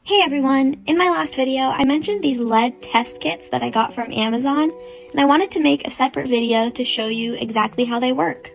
Hey everyone! In my last video, I mentioned these lead test kits that I got from Amazon, and I wanted to make a separate video to show you exactly how they work.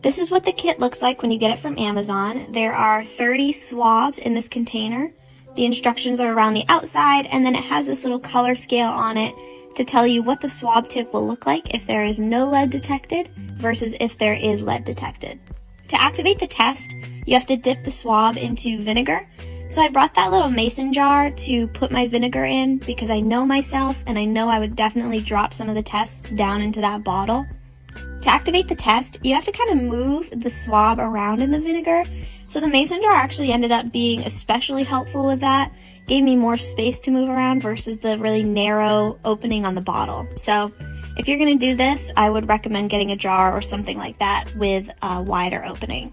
This is what the kit looks like when you get it from Amazon. There are 30 swabs in this container. The instructions are around the outside, and then it has this little color scale on it to tell you what the swab tip will look like if there is no lead detected versus if there is lead detected. To activate the test, you have to dip the swab into vinegar. So I brought that little mason jar to put my vinegar in because I know myself and I know I would definitely drop some of the tests down into that bottle. To activate the test, you have to kind of move the swab around in the vinegar. So the mason jar actually ended up being especially helpful with that. Gave me more space to move around versus the really narrow opening on the bottle. So if you're going to do this, I would recommend getting a jar or something like that with a wider opening.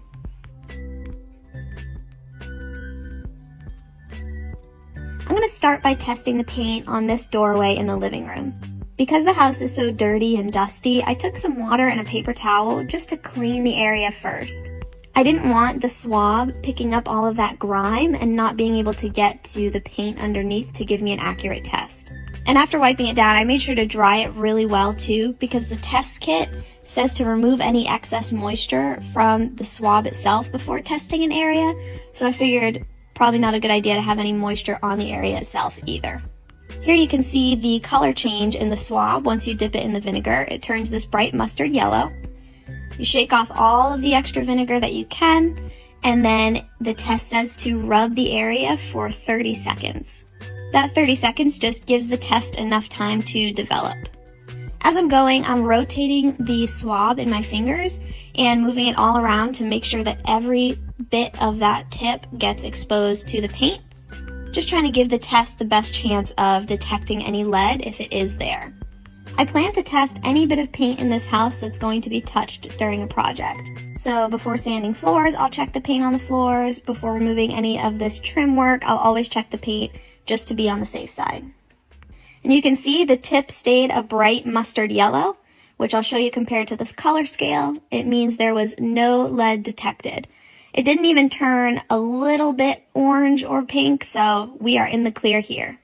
I'm going to start by testing the paint on this doorway in the living room. Because the house is so dirty and dusty, I took some water and a paper towel just to clean the area first. I didn't want the swab picking up all of that grime and not being able to get to the paint underneath to give me an accurate test. And after wiping it down, I made sure to dry it really well too, because the test kit says to remove any excess moisture from the swab itself before testing an area, so I figured probably not a good idea to have any moisture on the area itself either. Here you can see the color change in the swab once you dip it in the vinegar. It turns this bright mustard yellow. You shake off all of the extra vinegar that you can, and then the test says to rub the area for 30 seconds. That 30 seconds just gives the test enough time to develop. As I'm going, I'm rotating the swab in my fingers and moving it all around to make sure that every bit of that tip gets exposed to the paint. Just trying to give the test the best chance of detecting any lead if it is there. I plan to test any bit of paint in this house that's going to be touched during a project. So before sanding floors, I'll check the paint on the floors. Before removing any of this trim work, I'll always check the paint just to be on the safe side. And you can see the tip stayed a bright mustard yellow, which I'll show you compared to this color scale. It means there was no lead detected. It didn't even turn a little bit orange or pink, so we are in the clear here.